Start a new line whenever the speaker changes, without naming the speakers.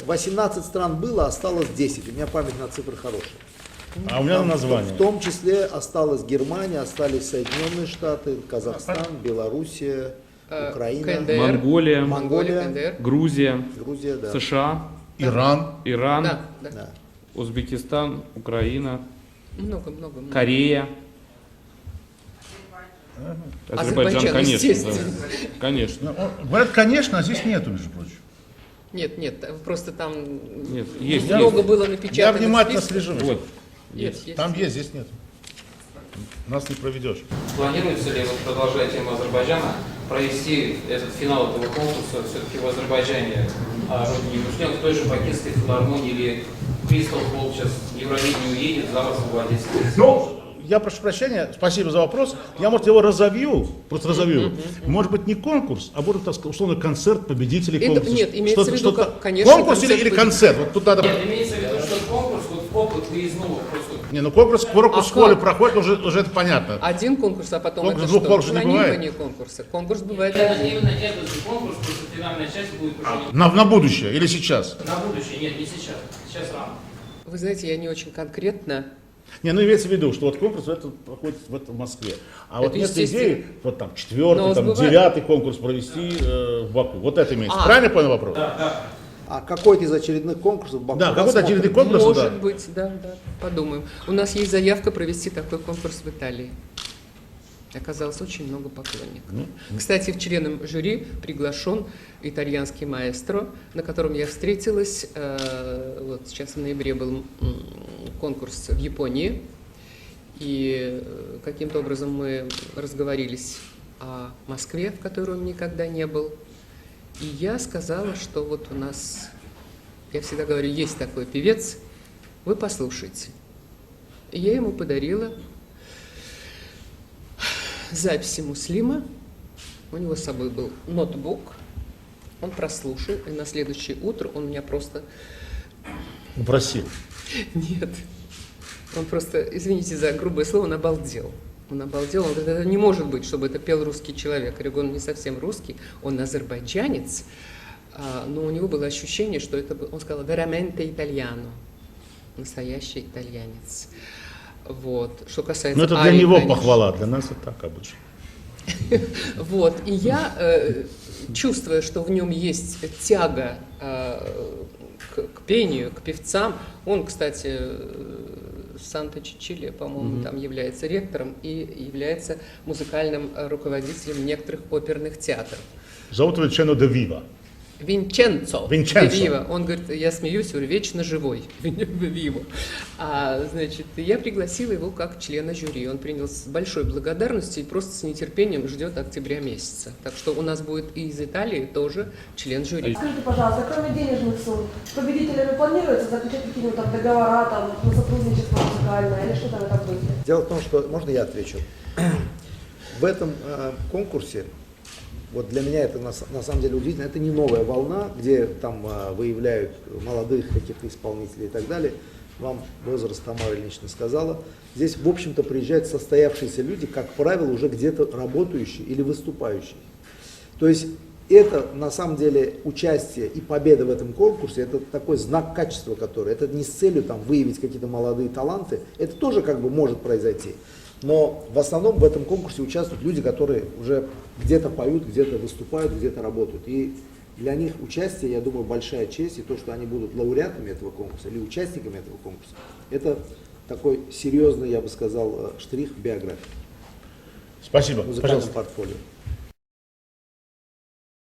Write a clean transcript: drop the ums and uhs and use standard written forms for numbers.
18 стран было, осталось 10. У меня память на цифры хорошая.
А у меня название.
В том числе осталась Германия, остались Соединенные Штаты, Казахстан, Белоруссия, Украина,
КНДР.
Монголия,
КНДР.
Грузия,
Грузия, да.
США,
Иран.
Иран,
Да, да.
Да.
Узбекистан, Украина,
Много.
Корея.
Азербайджан,
конечно.
естественно.
Да. Конечно.
Ну, говорят, конечно, а здесь нету, между прочим.
Нет, просто там
Нет, есть.
много было напечатано.
Я внимательно
списков.
слежу.
Вот.
Есть.
Там есть, здесь нет. Нас не проведешь.
Планируется ли, вот продолжая тему Азербайджана, провести этот финал этого конкурса все-таки в Азербайджане, родине Мушлен, в той же Бакинской филармонии или Кристал Холл сейчас Евровидение уедет, завтра в Одессе?
Ну, я прошу прощения, спасибо за вопрос. Я, может, его разовью, просто разовью. Может быть, не конкурс, а будет, так сказать, условно, концерт победителей
Это-
конкурса.
нет, имеется в виду,
Что-то-
конечно,
конкурс
концерт
или
будет.
концерт? Вот тут надо...
Нет, имеется в виду, что конкурс, вот опыт выездного просто.
Не, ну конкурс в
А
школе
как?
проходит, уже это понятно.
Один конкурс, а потом
Конкурс
это
двух
что?
конкурсов не бывает.
Планирование конкурса. Конкурс бывает
Это
один.
именно этот же конкурс, просто финальная часть будет уже
На будущее или сейчас?
на будущее. Нет, не сейчас. Сейчас рано.
Вы знаете, я не очень конкретно.
Не, ну имеется в виду, что вот конкурс этот проходит в Москве. А вот
Это
нет
естественно.
идеи, вот там 4-й,
Но
там
бывает.
9-й конкурс провести в Баку. Вот это имеется.
А.
Правильно я понял вопрос?
А какой-то из очередных конкурсов Баку
Да, какой-то
посмотрим.
очередной конкурс,
Может
да.
быть, да, подумаем. У нас есть заявка провести такой конкурс в Италии. Оказалось очень много поклонников. Кстати, в членам жюри приглашен итальянский маэстро, на котором я встретилась. Вот сейчас в ноябре был конкурс в Японии. И каким-то образом мы разговорились о Москве, в которой он никогда не был. И я сказала, что вот у нас, я всегда говорю, есть такой певец, вы послушайте. И я ему подарила записи Муслима, у него с собой был ноутбук, он прослушал, и на следующее утро он меня просто...
Упросил.
Нет, он просто, извините за грубое слово, он обалдел. Он обалдел, он говорит, это не может быть, чтобы это пел русский человек. Я говорю, он не совсем русский, он азербайджанец, но у него было ощущение, что это был, он сказал, veramente italiano, настоящий итальянец. Вот. Что касается
Ну это для
арии,
него
конечно.
похвала, для нас это так обычно.
Вот. И я, чувствуя, что в нем есть тяга к пению, к певцам, он, кстати, Санта-Чичилия, по-моему, там является ректором и является музыкальным руководителем некоторых оперных театров.
Зовут его Чено де Вива.
Винченцо.
Винченцо.
де Вива. Он говорит, я смеюсь, говорю, вечно живой. Вива. Значит, я пригласила его как члена жюри. Он принял с большой благодарностью и просто с нетерпением ждет октября месяца. Так что у нас будет и из Италии тоже член жюри.
Скажите, пожалуйста, кроме денежных сумм, с победителями планируется заключить какие-нибудь там договора там, на сотрудничество музыкальное или что там это будет?
Дело в том, что, можно я отвечу? В этом конкурсе, вот для меня это на самом деле удивительно, это не новая волна, где там выявляют молодых каких-то исполнителей и так далее. Вам возраст Тамара Ильинична сказала. Здесь, в общем-то, приезжают состоявшиеся люди, как правило, уже где-то работающие или выступающие. То есть это, на самом деле, участие и победа в этом конкурсе, это такой знак качества, который, это не с целью там выявить какие-то молодые таланты, это тоже как бы может произойти. Но в основном в этом конкурсе участвуют люди, которые уже где-то поют, где-то выступают, где-то работают. И для них участие, я думаю, большая честь, и то, что они будут лауреатами этого конкурса или участниками этого конкурса, это такой серьезный, я бы сказал, штрих в биографии,
Спасибо.
в музыкальном
Пожалуйста.
портфолио.